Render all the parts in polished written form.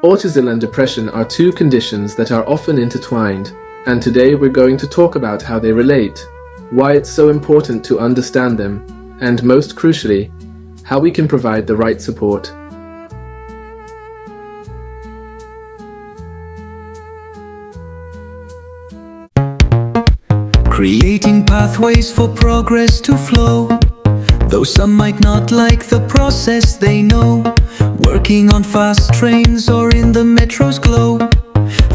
Autism and depression are two conditions that are often intertwined, and today we're going to talk about how they relate, why it's so important to understand them, and most crucially, how we can provide the right support. Creating pathways for progress to flow. Though some might not like the process, they know. Working on fast trains or in the metro's glow.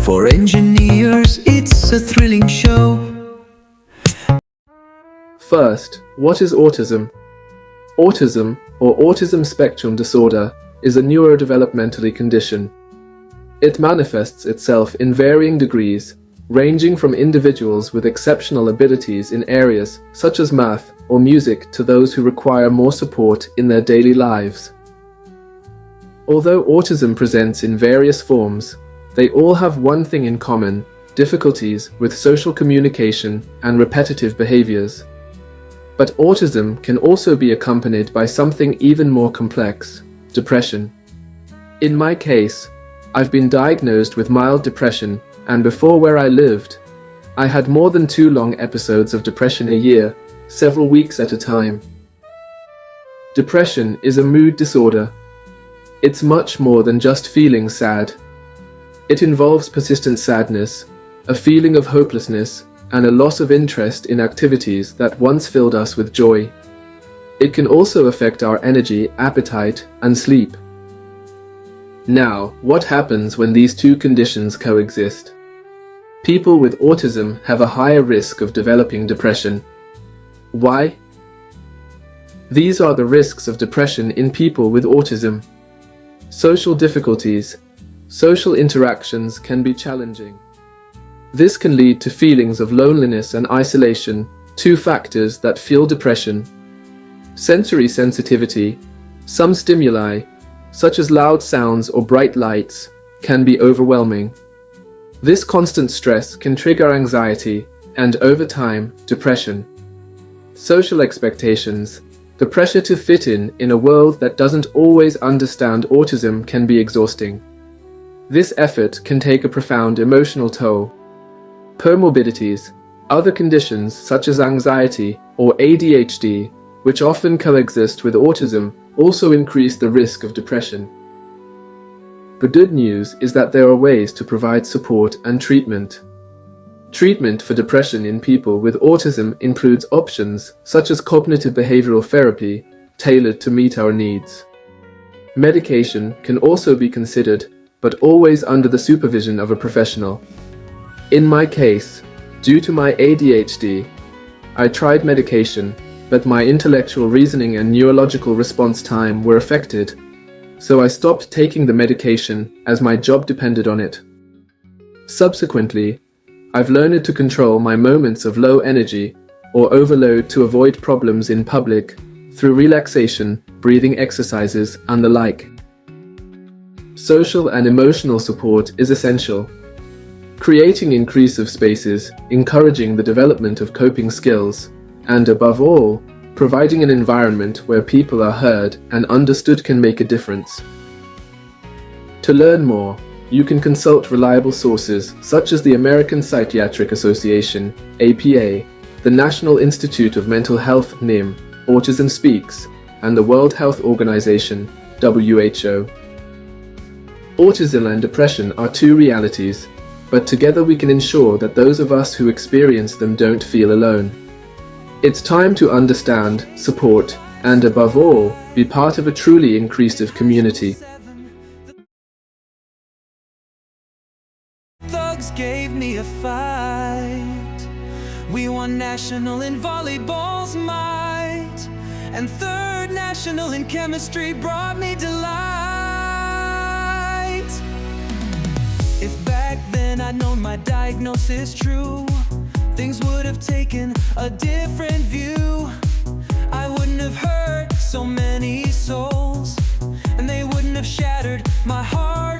For engineers, it's a thrilling show. First, what is autism? Autism, or autism spectrum disorder, is a neurodevelopmental condition. It manifests itself in varying degrees, ranging from individuals with exceptional abilities in areas such as math or music to those who require more support in their daily lives. Although autism presents in various forms, they all have one thing in common: difficulties with social communication and repetitive behaviors. But autism can also be accompanied by something even more complex: depression. In my case, I've been diagnosed with mild depression, and before where I lived, I had more than 2 long episodes of depression a year, several weeks at a time. Depression is a mood disorder. It's much more than just feeling sad. It involves persistent sadness, a feeling of hopelessness, and a loss of interest in activities that once filled us with joy. It can also affect our energy, appetite, and sleep. Now, what happens when these two conditions coexist? People with autism have a higher risk of developing depression. Why? These are the risks of depression in people with autism. Social difficulties. Social interactions can be challenging. This can lead to feelings of loneliness and isolation, two factors that fuel depression. Sensory sensitivity. Some stimuli, such as loud sounds or bright lights, can be overwhelming. This constant stress can trigger anxiety and, over time, depression. Social expectations. The pressure to fit in a world that doesn't always understand autism can be exhausting. This effort can take a profound emotional toll. Comorbidities. Other conditions such as anxiety or ADHD, which often coexist with autism, also increase the risk of depression. The good news is that there are ways to provide support and treatment. Treatment for depression in people with autism includes options such as cognitive behavioral therapy, tailored to meet our needs. Medication can also be considered, but always under the supervision of a professional. In my case, due to my ADHD, I tried medication, but my intellectual reasoning and neurological response time were affected, so I stopped taking the medication as my job depended on it. Subsequently, I've learned to control my moments of low energy or overload to avoid problems in public through relaxation, breathing exercises, and the like. Social and emotional support is essential. Creating inclusive spaces, encouraging the development of coping skills, and above all, providing an environment where people are heard and understood can make a difference. To learn more, you can consult reliable sources such as the American Psychiatric Association, APA, the National Institute of Mental Health, NIMH, Autism Speaks, and the World Health Organization, WHO. Autism and depression are two realities, but together we can ensure that those of us who experience them don't feel alone. It's time to understand, support, and above all, be part of a truly inclusive community. Thugs gave me a fight. We won national in volleyball's might, and third national in chemistry brought me delight. If back then I'd known my diagnosis true, things would have taken a different view. I wouldn't have hurt so many souls, and they wouldn't have shattered my heart